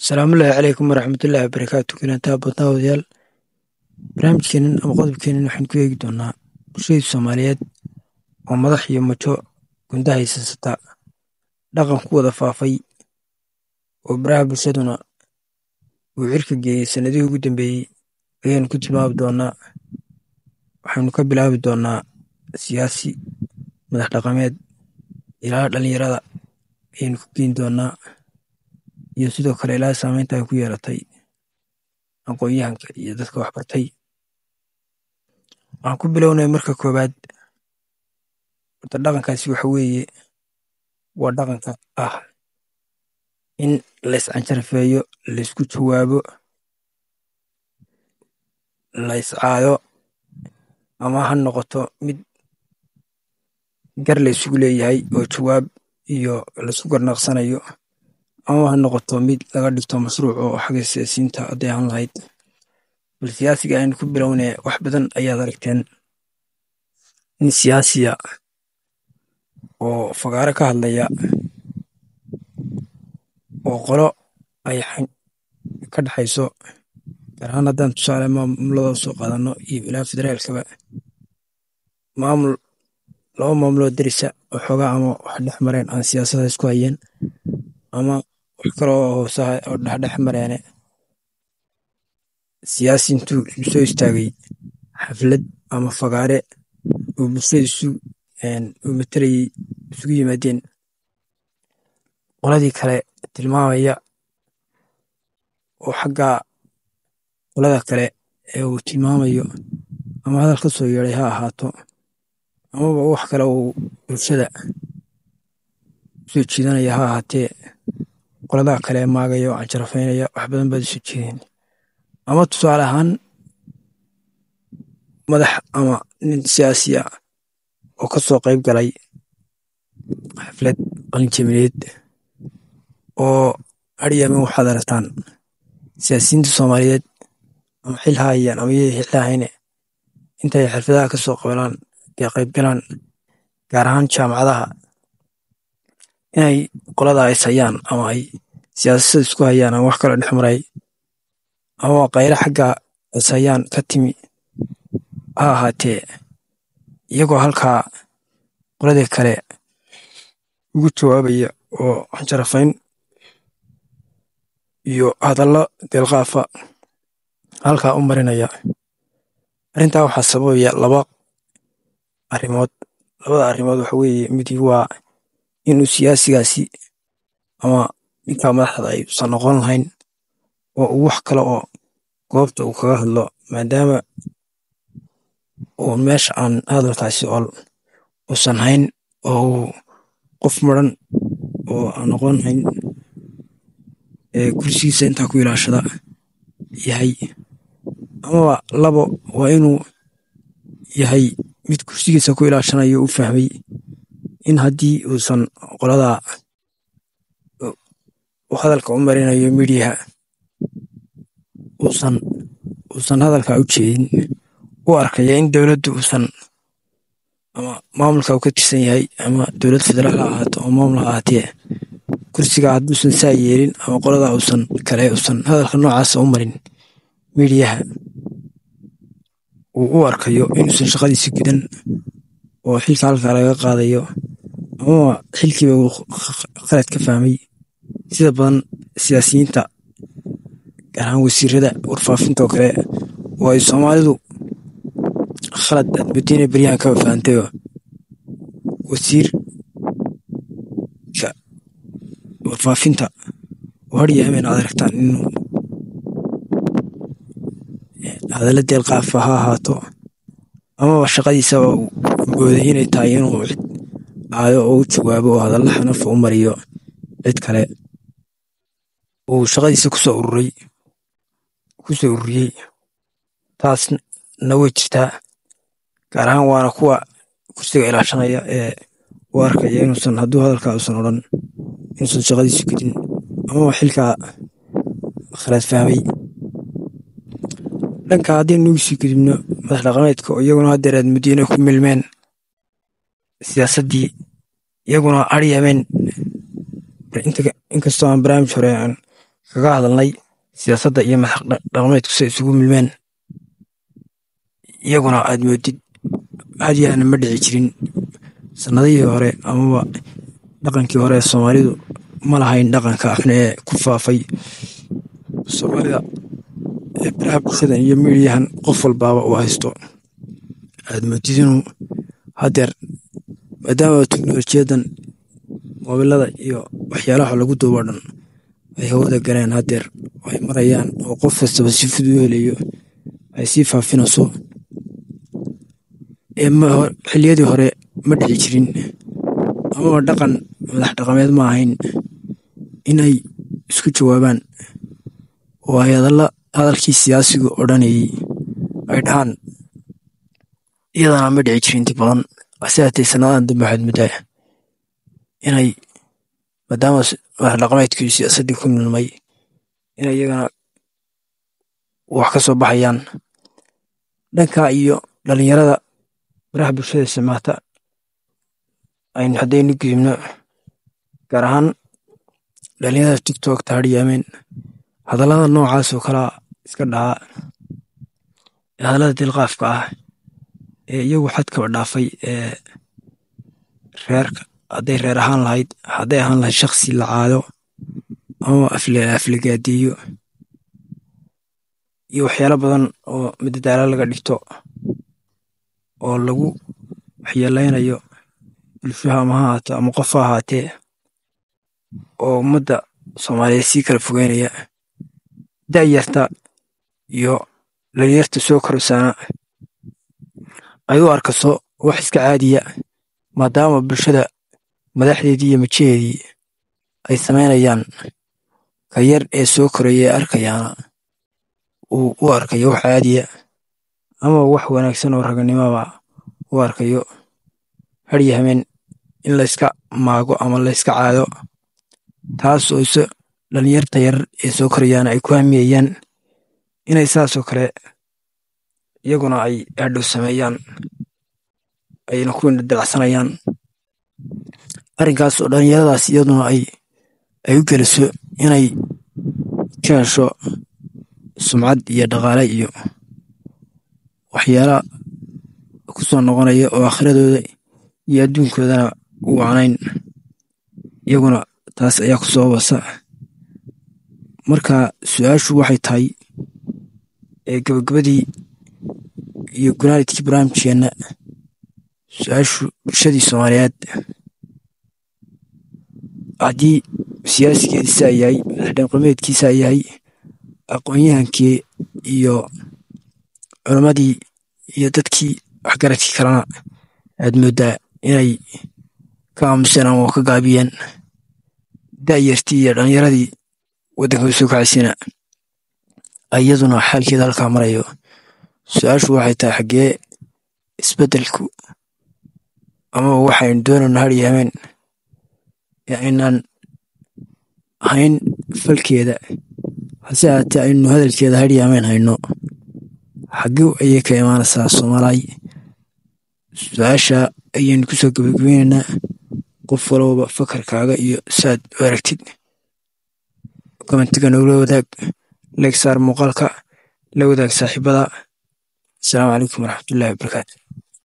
Asalaamullaahi calaykum waraxmatullaahi wabarakaatu. Kulantaa badnaa wadayaal. Barnaamijkeenan ama qodobkeenan waxaan ku eegi doonaa bulshada Soomaaliyeed oo madax iyo majo gundaha haysata dhaqan ku wada faafay oo baraha bulshaduna uu cirka geeyey sanadihii ugu dambeeyey ayaanu ku tilmaami doonaa. Waxaynu ka bilaabi doonaa siyaasi, madax dhaqameed, ilaa dhalinyarada ayaynu ku geyn doonaa, iyo sidoo kale ilaa saameynta ay ku yeelatay aqoon-yahanka iyo dadka waxbartay. Waxaan ku bilownay marka koowaad, horta dhaqankaasi waxa weeye waa dhaqanka ah in la iscanjarafeeyo, la isku jawaabo, la iscaayo, ama ha noqoto mid gar la isugu leeyahay oo jawaab iyo la isku garnaqsanayo, ama ha noqoto mid laga dhigto mashruuc oo xagga siyaasiyiinta hadday ahaan lahayd. Bal siyaasiga aynu ku bilownay, wax badan ayaad aragteen nin siyaasiya oo fagaare ka hadlaya oo qolo ay ka dhaxayso, gaar ahaan haddaan tusaale maamulada soo qaadano iyo ilaa federaalkaba, laba maamuloo derisa oo xoogaa ama wax dhex mareen aan siyaasada isku hayeen, ama wax kale oo hoosaha oo dhexdhex mareene, siyaasi intuu soo istaagay xaflad ama fagaare oo bulshadiisu uu matalayay isugu yimaadeen, qoladii kale tilmaamaya oo xagga qolada kale ee uu tilmaamayo ama hadal ka soo yeedhay ha ahaato, amaba wax kale uu bulshada soo jiidanaya ha ahaatee, qoladaha kale maagaya oo canjarafeynaya wax badan baad isu jeedeen. Ama tusaale ahaan madax ama nin siyaasi ah oo ka soo qayb galay xaflad qalinjabineed oo Aryaamin waxaad aragtaan siyaasiyiinta Soomaaliyeed ama xil ha hayaan ama yay xil hayne, intay xafladaha ka soo qayb galaan, gaar ahaan jaamacadaha, inay qolada is hayaan ama ay siyaasada isku hayaan ama wax kale dhex maray, ama qaylo xagga is hayaan ka timi ha ahaatee, iyagoo halkaa qoladii kale ugu jawaabaya oo canjarafeyn iyo hadallo deelqaafa halkaa u marinaya. Arrintaa waxaa sababaya laba arrimood. Labada arrimood waxa weeye, mid waa inuu siyaasigaasi ama ninka madaxda ay usan noqon lahayn oo uu wax kale oo goobta uu kaga hadlo, maadaama uu meesha aan hadalkaasi uusan hayn, oo uu qof maran oo aan noqon hayn kursigiisa intaa ku ilaashada yahay. Amaba labo, waa inuu yahay mid kursigiisa ku ilaashanayo u fahmay in haddii uusan qolada uu hadalka u marinayo midiyaha uusan hadalka u jeedin, u arkaya in dowladdu uusan ama maamulka uu ka tirsan yahay, ama dowlad federaal ha ahaato oo maamul ha ahaatee, kursiga hadduusan saa yeelin ama qolada uusan hadalka noocaasa u marin midiyaha, uu u arkayo inuusan shaqadiisi gudan oo xilka halkaa laga qaadayo, ama xilkiiba uu khalad ka fahmay. Sida badan siyaasiyiinta, gaar ahaan wasiirada warfaafinta oo kale, oo ay Soomaalidu khalad aad madiina beryahan kaba fahantayo, wasiirka warfaafinta oo Aryaamin aad aragtaan inuu hadallo deelqaafa ha ahaato, amaba shaqadiisaba uu mooday inay tahay inuu cid caayo oo u jawaabo oo hadallo xanafa u mariyo cid kale, uu shaqadiisa ku soo ururiyey. Taasna way jirtaa, gaar ahaan waana kuwa kursiga ilaashanaya ee u arkaya inuusan, hadduu hadalkaa uusan odhan, inuusan shaqadiisi gudin amaba xilkaa khalad fahmay. Dhanka haddaynu ugu sii gudubno madax dhaqameedka, oo iyaguna haddeer aad muddo inay ku milmeen siyaasaddii, iyaguna Aryaamin inkastoo aan barnaamij hore aan kaga hadalnay siyaasadda iyo madax dhaqameedku say isugu milmeen. Iyaguna aad moodid caadiyaana ma dhici jirin sannadihii hore amaba dhaqankii hore ee Soomaalidu ma lahayn dhaqanka xun ee ku faafay Soomaalida ee baraha bulshada iyo miidiyahan qof walbaaba uu haysto. Aad moodid inuu haddeer maadaama teknolojiyadan moobilada iyo waxyaalaha lagu duubo dhan ay hawada galeen haddeer ay marayaan oo qof kastaba si fudud u helayo ay sii faafinayso. Xilliyadii hore ma dhici jirin amaba dhaqan madax dhaqameed ma ahayn inay isku jawaabaan oo ay hadalkii siyaasigu odhanayay ay dhahaan. Iyadana ma dhici jirin inta badan, hase haatee sanadahan dambe waxaad moodaa inay maadaama madax dhaqameedkii siyaasaddii ku milmay inay iyagana wax ka soo baxayaan. Dhanka iyo dhalinyarada baraha bulshada isticmaasha haddaynu gudubno, gaar ahaan dhalinyarada TikTok-ta hadhyaameen hadallada noocaas oo kalea iska dhaca, hadallada dilqaafka ah ee iyagu xadkaba dhaafay, ee reerka hadday reer ahaan lahayd, hadday ahaan lahayd shakhsi la caado ama aflagaadeeyo iyo waxyaalo badan oo madadaalo laga dhigto oo lagu waxyeeleynayo bulshaha ama ha ahaato ama qof ha ahaatee, oo ummadda Soomaaliyeed sii kala fogeynaya. Da'yarta iyo dhalinyarta soo koraysaana ay u arkaso wax iska caadiya maadaama bulshada madaxdeedii iyo majaheedii ay samaynayaan. Ka yar ee soo koraya ee arkayaana uu u arkayo wax caadiya ama wax wanaagsan oo raganimaba u arkayo. Hadhyaameen in layska maago ama layska caado, taas oo dhalinyarta yar ee soo korayaana ay ku hamiyayaan inay saasoo kale iyaguna ay hadhow sameeyaan, ayna ku dalacsanayaan. Arrinkaas oo dhalinyaradaas iyaduna ay u geliso inay ka hesho sumcad iyo dhaqaale iyo waxyaala ku soo noqonaya oo aakhiradooda iyo adduunkoodana u wacnayn. Iyaguna taas ayaa ku soo wasa. Marka su-aashu waxay tahay gabagabadii iyo gunaanadkii barnaamijkeenna, su-aashu bulshadii Soomaaliyeed haddii siyaasigeediisa yahay, madax dhaqameedkiisa yahay, aqoon-yahankii iyo culimmadii iyo dadkii waxgaradkii kalena aad moodaa inay ka aamuseen ama ka gaabiyeen. Da'yartii iyo dhalinyaradii waddanka soo kacaysayna iyaduna xaalkeeda halkaa marayo. Su-aashu waxay tahay xaggee isbeddelku ama waxaynu doonayno hadhyaameen ee aynaan hayn falkeeda, hase haatee aynu hadalkeeda hadhyaameen hayno, xaggee ayay ka imaanaysaa Soomaaliya? Su-aasha ayaynu kusoo gabagabeynaynaa. Qof walbaba fakarkaaga iyo saad u aragtid commentiga nogula wadaag, like saar muuqaalka, la wadaag saaxiibada. Asalaamu calaykum waraxmatullaahi wabarakaatu.